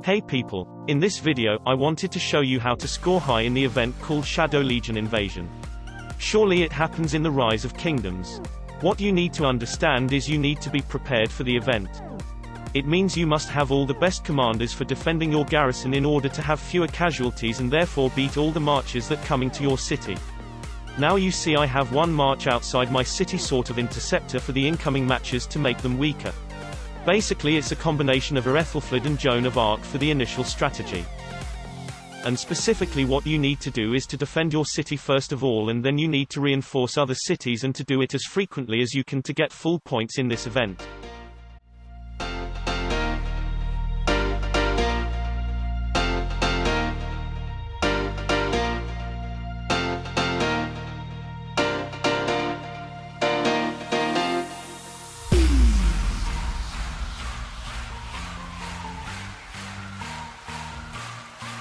Hey people, in this video, I wanted to show you how to score high in the event called Shadow Legion Invasion. Surely it happens in the Rise of Kingdoms. What you need to understand is you need to be prepared for the event. It means you must have all the best commanders for defending your garrison in order to have fewer casualties and therefore beat all the marches that come into your city. Now you see I have one march outside my city sort of interceptor for the incoming matches to make them weaker. Basically it's a combination of Aethelflaed and Joan of Arc for the initial strategy. And specifically what you need to do is to defend your city first of all, and then you need to reinforce other cities and to do it as frequently as you can to get full points in this event.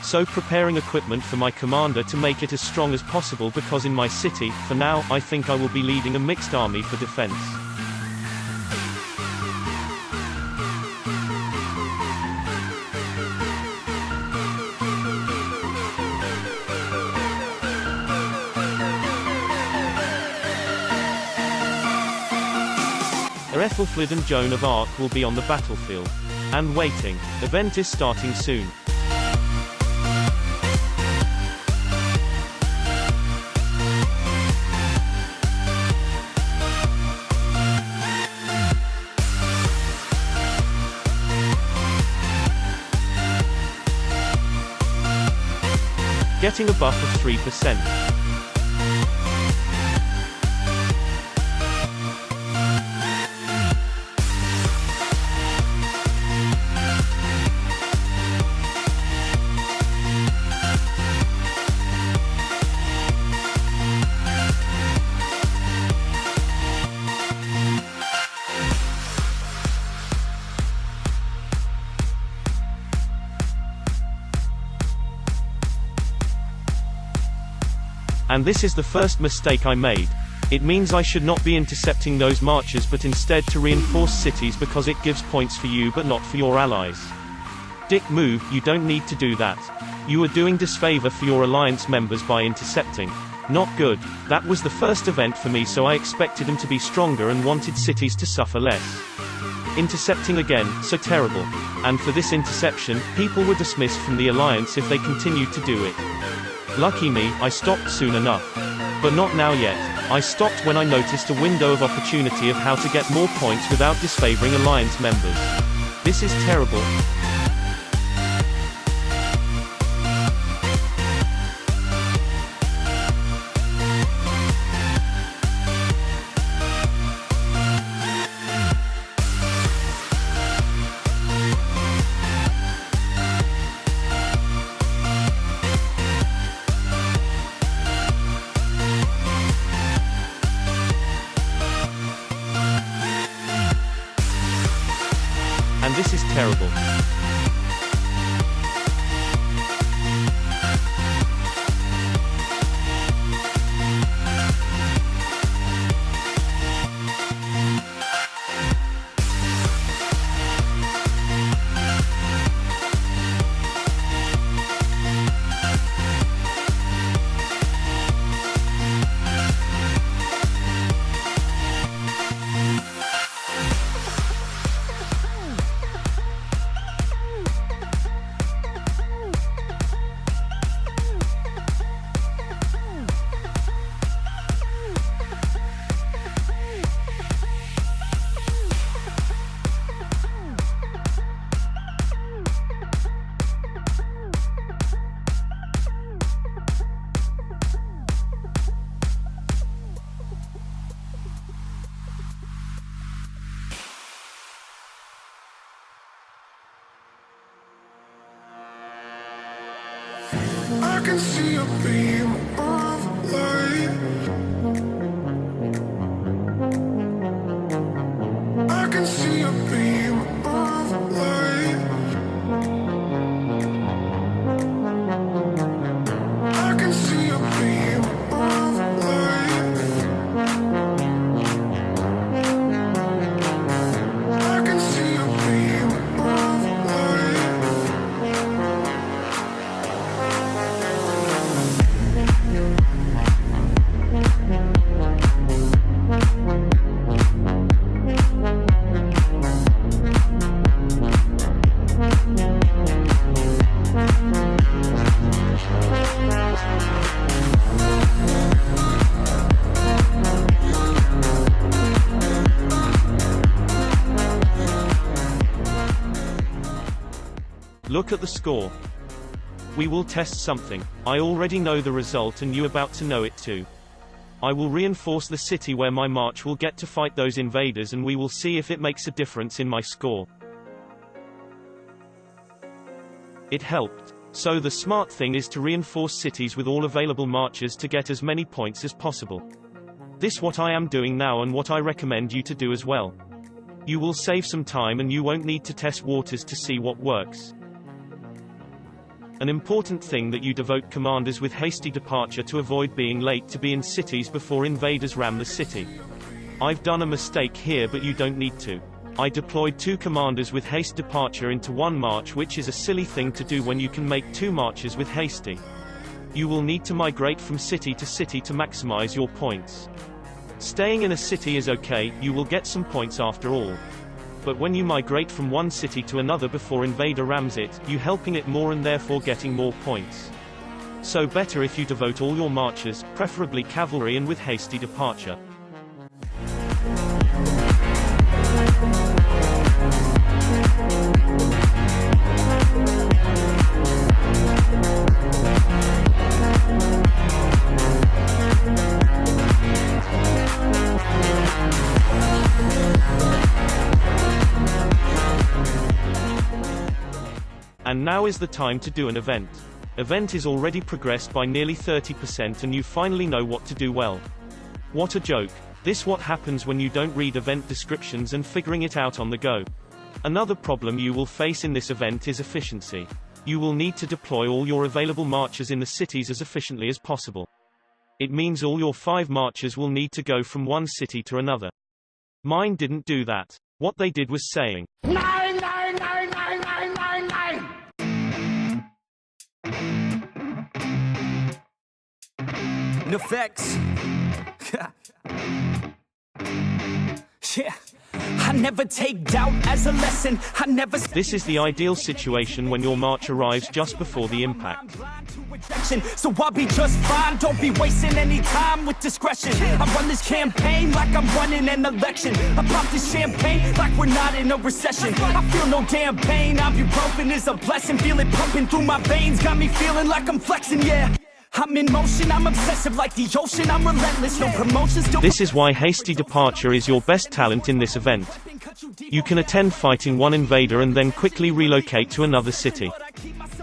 So preparing equipment for my commander to make it as strong as possible, because in my city, for now, I think I will be leading a mixed army for defense. Aethelflaed and Joan of Arc will be on the battlefield. And waiting. Event is starting soon. Getting a buff of 3%. And this is the first mistake I made. It means I should not be intercepting those marches but instead to reinforce cities, because it gives points for you but not for your allies. Dick move, you don't need to do that. You are doing disfavor for your alliance members by intercepting. Not good. That was the first event for me, so I expected them to be stronger and wanted cities to suffer less. Intercepting again, so terrible. And for this interception, people were dismissed from the alliance if they continued to do it. Lucky me, I stopped soon enough. But not now yet. I stopped when I noticed a window of opportunity of how to get more points without disfavoring alliance members. This is terrible. And this is terrible. I can see a beam of light. I can see a beam of light. I can see a beam of light. I can see a beam of light. Look at the score. We will test something. I already know the result and you about to know it too. I will reinforce the city where my march will get to fight those invaders and we will see if it makes a difference in my score. It helped. So the smart thing is to reinforce cities with all available marchers to get as many points as possible. This what I am doing now and what I recommend you to do as well. You will save some time and you won't need to test waters to see what works. An important thing that you devote commanders with hasty departure to avoid being late to be in cities before invaders ram the city. I've done a mistake here but you don't need to. I deployed 2 commanders with haste departure into 1 march, which is a silly thing to do when you can make 2 marches with hasty. You will need to migrate from city to city to maximize your points. Staying in a city is okay, you will get some points after all. But when you migrate from one city to another before invader rams it, you helping it more and therefore getting more points. So better if you devote all your marchers, preferably cavalry and with hasty departure. And now is the time to do an event. Event is already progressed by nearly 30% and you finally know what to do well. What a joke. This what happens when you don't read event descriptions and figuring it out on the go. Another problem you will face in this event is efficiency. You will need to deploy all your available marchers in the cities as efficiently as possible. It means all your 5 marchers will need to go from one city to another. Mine didn't do that. What they did was saying, 9, 9, 9, 9, 9, 9, 9. Effects. Yeah. I never take doubt as a lesson. I never. This is the ideal situation when your march arrives just before the impact. So I'll be just fine. Don't be wasting any time with discretion. I run this campaign like I'm running an election. I pop this champagne like we're not in a recession. I feel no damn pain. Ibuprofen is a blessing. Feel it pumping through my veins. Got me feeling like I'm flexing, yeah. I'm in motion, I'm obsessive like the ocean, I'm relentless, no promotions. This is why hasty departure is your best talent in this event. You can attend fighting one invader and then quickly relocate to another city.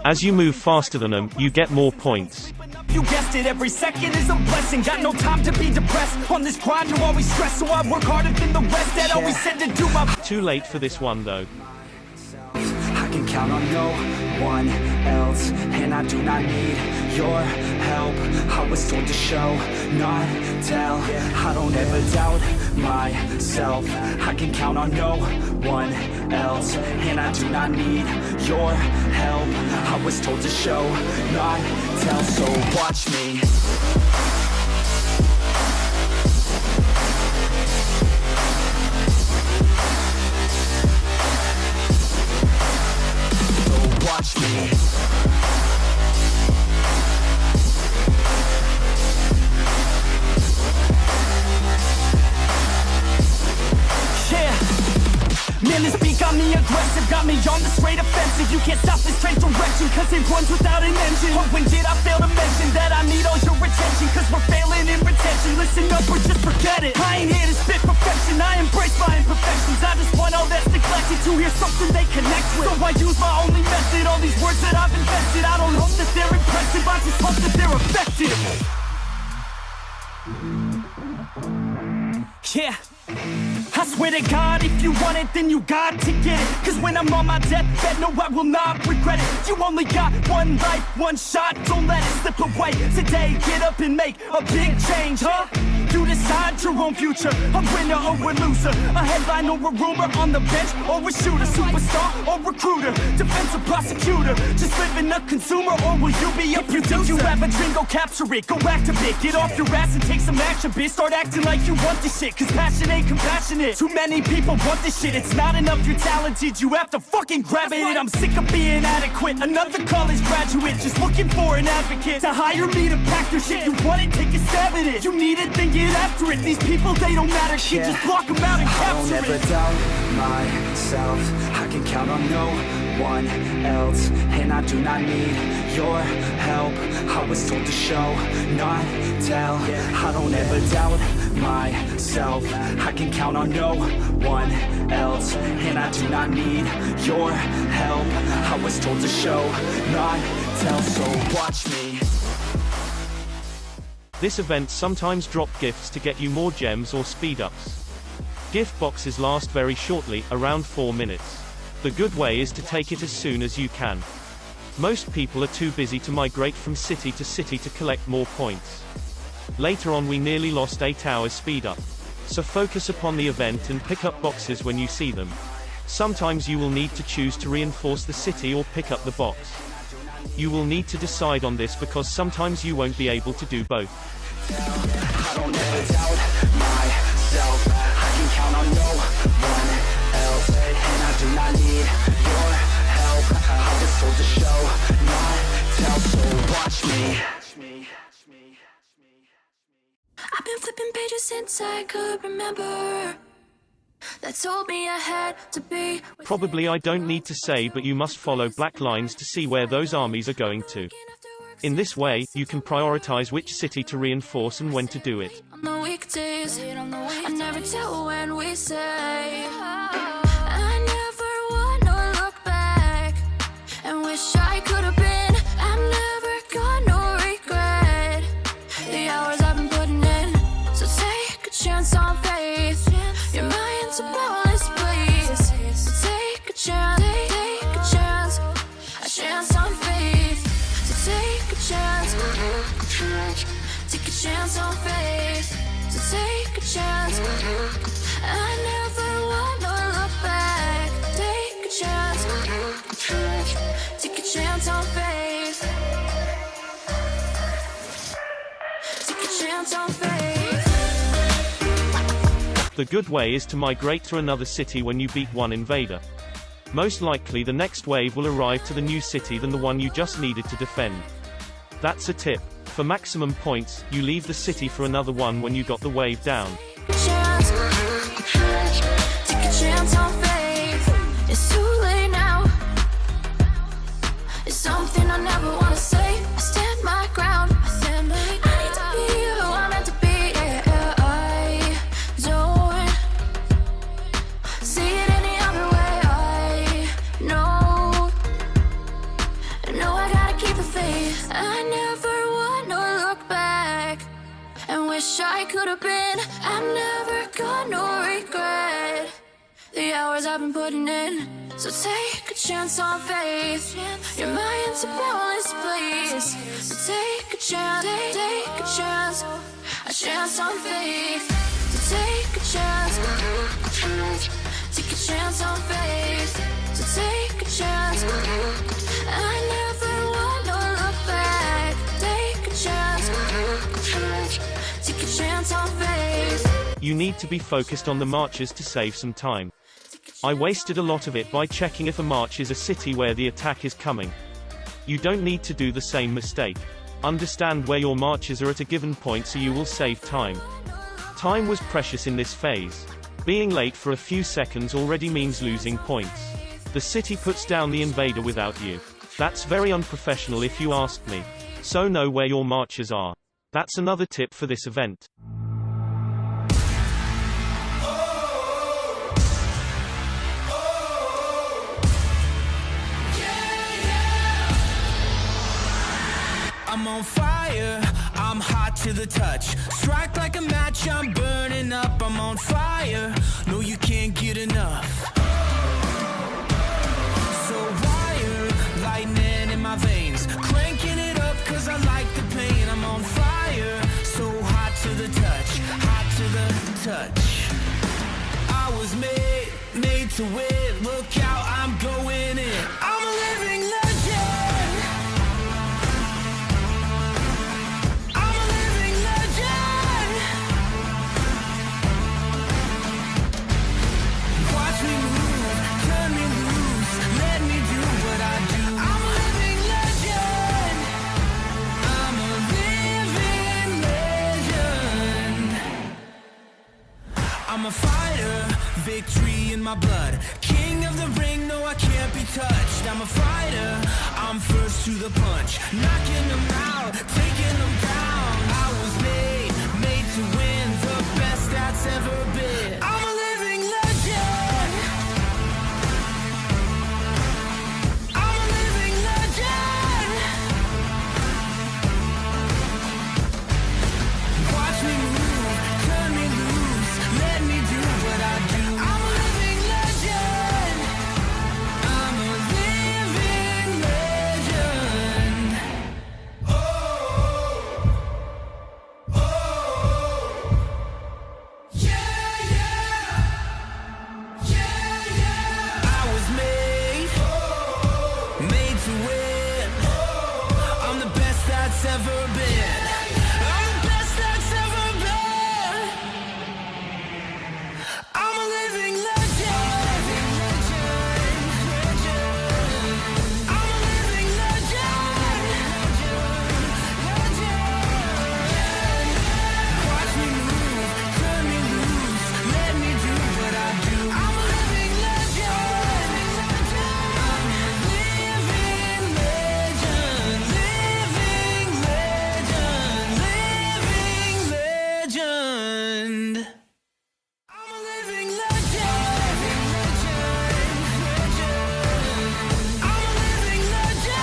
As you move faster than them, you get more points. You guessed it, every second is a blessing. Got no time to be depressed. On this grind you always stress, so I work harder than the rest. That always said to do my. Too late for this one though. I can count on no one else, and I do not need your help. I was told to show, not tell. I don't ever doubt myself. I can count on no one else, and I do not need your help. I was told to show, not tell. So watch me. Watch me. Man, this beat got me aggressive, got me on the straight offensive. You can't stop this straight direction, cause it runs without an engine. Oh, when did I fail to mention that I need all your attention? Cause we're failing in retention, listen up or just forget it. I ain't here to spit perfection, I embrace my imperfections. I just want all that's neglected to hear something they connect with. So I use my only method, all these words that I've invested. I don't hope that they're impressive, I just hope that they're effective. Yeah. I swear to God, if you want it, then you got to get it. Cause when I'm on my deathbed, no, I will not regret it. You only got one life, one shot, don't let it slip away. Today, get up and make a big change, huh? You decide your own future, a winner or a loser, a headline or a rumor, on the bench or a shooter, superstar or recruiter, defensive prosecutor, just living a consumer, or will you be a producer? If you have a dream, go capture it, go activate, get off your ass and take some action, bitch. Start acting like you want this shit, cause passion ain't compassionate. Too many people want this shit, it's not enough you're talented, you have to fucking grab it. And I'm sick of being adequate, another college graduate just looking for an advocate to hire me to pack your shit. You want it, take a stab at it. You need it, then get after it. These people, they don't matter, shit, just block them out and capture it. I don't ever doubt myself, I can count on no one else, and I do not need your help. I was told to show, not tell. I don't ever doubt myself, I can count on no one else, and I do not need your help. I was told to show, not tell, so watch me. This event sometimes drop gifts to get you more gems or speed-ups. Gift boxes last very shortly, around 4 minutes. The good way is to take it as soon as you can. Most people are too busy to migrate from city to collect more points. Later on we nearly lost 8 hours speed-up. So focus upon the event and pick up boxes when you see them. Sometimes you will need to choose to reinforce the city or pick up the box. You will need to decide on this because sometimes you won't be able to do both. I don't ever doubt myself, I can count on no one else, and I do not need your help. I was told to show, not tell, so watch me. I've been flipping pages since I could remember. That told me I had to be. Probably I don't need to say, but you must follow black lines to see where those armies are going to. In this way, you can prioritize which city to reinforce and when to do it. On the weekdays, I never tell when we say. I never wanna look back and wish I could have been. I've never got no regret. The hours I've been putting in, so take a chance on faith. Your mind's a boundless place, so take a chance, a chance on faith. So take a chance on faith. So take a chance. I never wanna look back. Take a chance on faith. Take a chance on faith. The good way is to migrate to another city when you beat one invader. Most likely the next wave will arrive to the new city than the one you just needed to defend. That's a tip. For maximum points, you leave the city for another one when you got the wave down. Chance, take a chance on faith. It's too late now. It's something I never wanna say. I stand my ground. I need to be who I'm meant to be. Yeah, I don't see it any other way. I know I gotta keep the faith. I never wanna look back and wish I could have been. I've never got no regret. The hours I've been putting in, so take a chance on faith. Your mind's a boundless place, so take a chance, a chance on faith. So take a chance on faith. So take a chance. I never wanna look back. Take a chance on faith. You need to be focused on the marches to save some time. I wasted a lot of it by checking if a march is a city where the attack is coming. You don't need to do the same mistake. Understand where your marches are at a given point so you will save time. Time was precious in this phase. Being late for a few seconds already means losing points. The city puts down the invader without you. That's very unprofessional if you ask me. So know where your marches are. That's another tip for this event. I'm on fire, I'm hot to the touch. Strike like a match, I'm burning up. I'm on fire, no you can't get enough. So wired, lightning in my veins. Cranking it up cause I like the pain. I'm on fire, so hot to the touch. Hot to the touch. I was made to win. Look out, I'm going in. I'm a living legend. fighter, victory in my blood. King of the ring, no, I can't be touched. I'm a fighter, I'm first to the punch. Knocking them out, taking them down. I was made to win, the best that's ever been. I'm a living legend. I'm a living legend. Watch me move, turn me loose, let me do what I do. I'm a living legend. I'm a living legend. I was made to win. I'm the best that's ever been. I'm the best that's ever been. I'm a living legend. I'm a living legend. Watch me move, turn me loose, let me do what I do. I'm a living legend. I'm a living legend. Living legend. Living legend. I'm a living legend. I'm a living legend.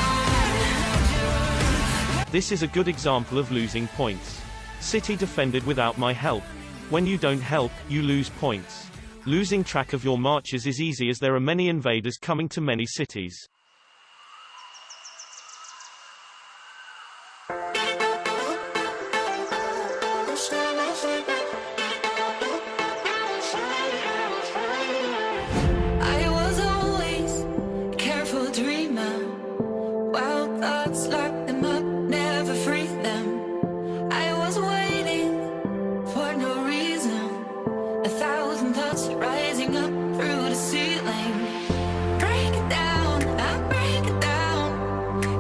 This is a good example of losing points. City defended without my help. When you don't help, you lose points. Losing track of your marches is easy as there are many invaders coming to many cities. I was always a careful dreamer. Wild thoughts lock them up, never free them. I was waiting for no reason. 1,000 thoughts rising up through the ceiling. Break it down, I break it down.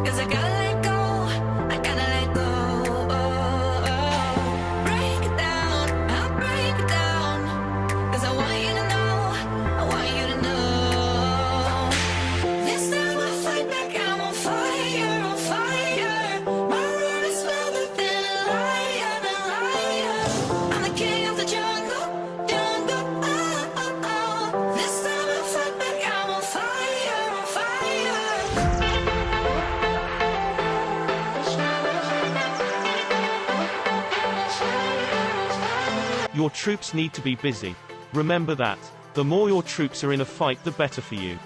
'Cause I gotta let go, I gotta let go. Break it down, I break it down. 'Cause I want you to know, I want you to know. This time I fight back, I'm on fire, on fire. My roar is louder than a lion, a lion. I'm the king of the jungle, jungle. Oh, oh, oh. This time I fight back, I'm on fire, on fire. Your troops need to be busy. Remember that. The more your troops are in a fight, the better for you.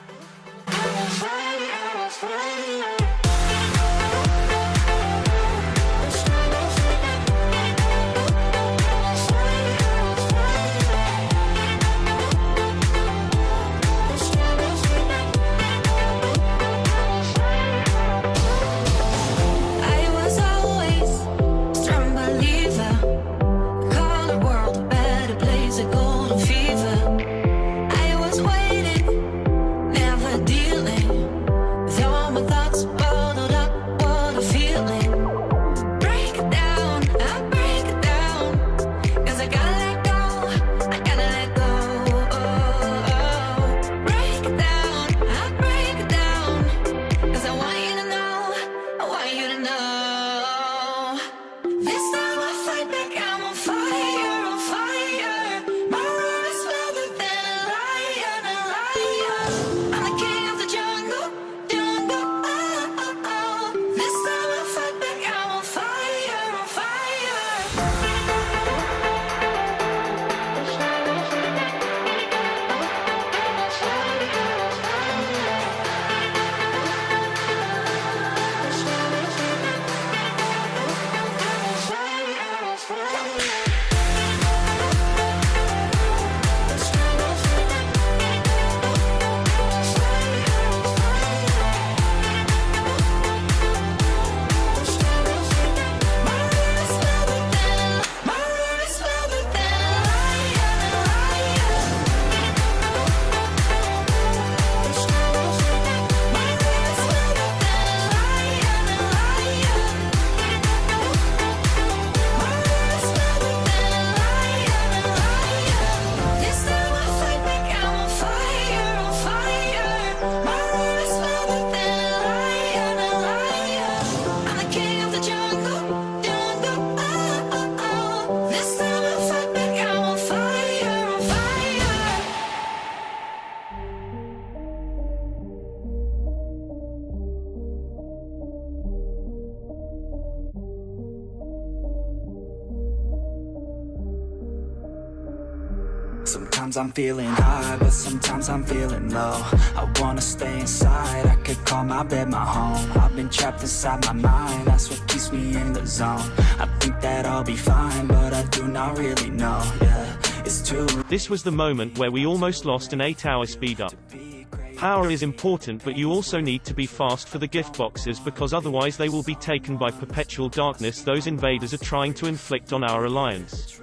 I was always a strong believer. Call the world a better place, a golden fever. I was waiting, Sometimes I'm feeling high, but sometimes I'm feeling low. I wanna stay inside, I could call my bed my home. I've been trapped inside my mind, that's what keeps me in the zone. I think that I'll be fine, but I do not really know, yeah, it's too. This was the moment where we almost lost an 8-hour speed up. Power is important, but you also need to be fast for the gift boxes, because otherwise they will be taken by perpetual darkness those invaders are trying to inflict on our alliance.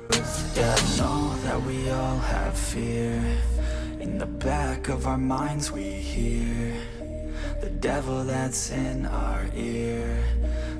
Yeah, I know that we all have fear. In the back of our minds we hear the devil that's in our ear.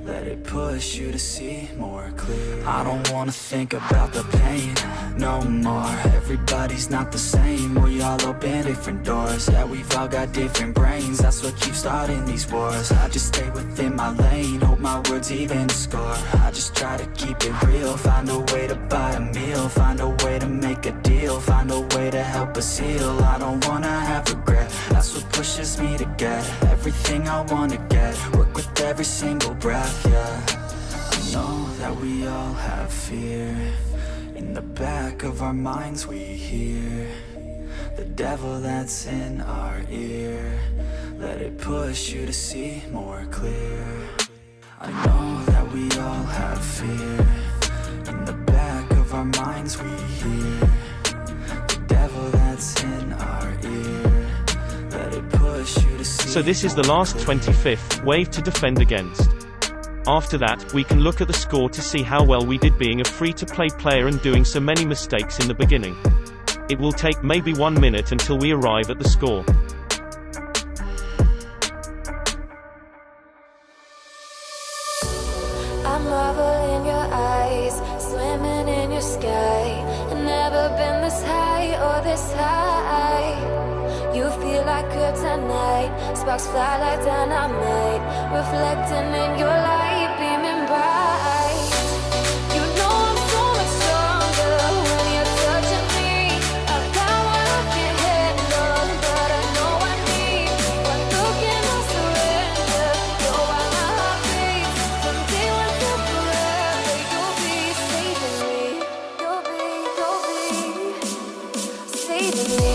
Let it push you to see more clear. I don't wanna think about the pain no more. Everybody's not the same, we all open different doors. Yeah, we've all got different brains, that's what keeps starting these wars. I just stay within my lane, hope my words even score. I just try to keep it real, find a way to buy a meal, find a way to make a deal, find a way to help us heal. I don't wanna have regret, that's what pushes me to get everything I wanna get, work with every single breath. Yeah, I know that we all have fear. In the back of our minds we hear the devil that's in our ear. Let it push you to see more clear. I know that we all have fear. In the back of our minds we hear the devil that's in our ear. Let it push you to see. So this is the last 25th wave to defend against. After that, we can look at the score to see how well we did being a free-to-play player and doing so many mistakes in the beginning. It will take maybe 1 minute until we arrive at the score. I marvel in your eyes, swimming in your sky. I've never been this high or this high. You feel like kryptonite, sparks fly like dynamite, reflecting in your light, beaming bright. You know I'm so much stronger when you're touching me. A power I can't handle, but I know I need. One look and I surrender. You're why my heart beats. From day one to forever, you'll be saving me. You'll be saving me.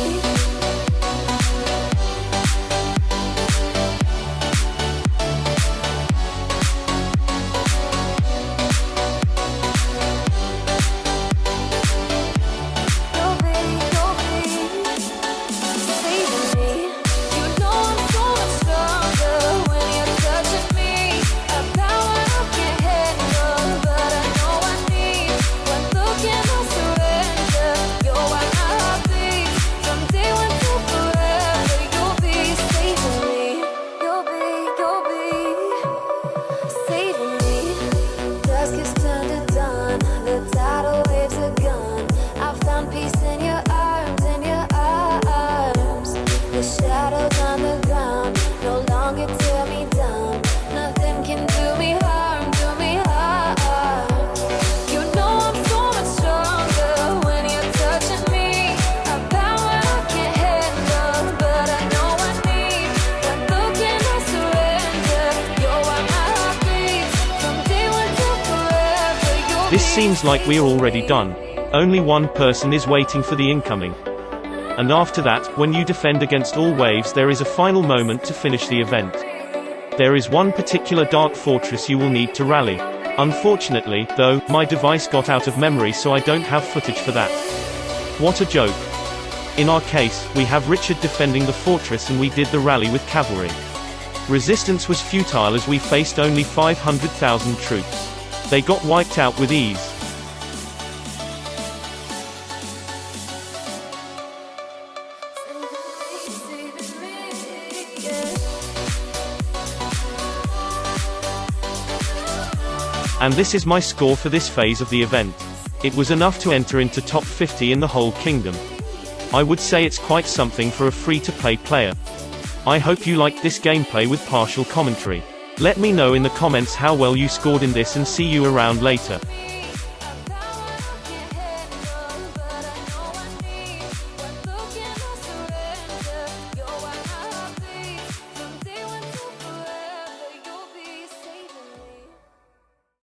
This seems like we're already done. Only one person is waiting for the incoming. And after that, when you defend against all waves, there is a final moment to finish the event. There is one particular dark fortress you will need to rally. Unfortunately, though, my device got out of memory, so I don't have footage for that. What a joke. In our case, we have Richard defending the fortress and we did the rally with cavalry. Resistance was futile as we faced only 500,000 troops. They got wiped out with ease. And this is my score for this phase of the event. It was enough to enter into top 50 in the whole kingdom. I would say it's quite something for a free-to-play player. I hope you liked this gameplay with partial commentary. Let me know in the comments how well you scored in this and see you around later.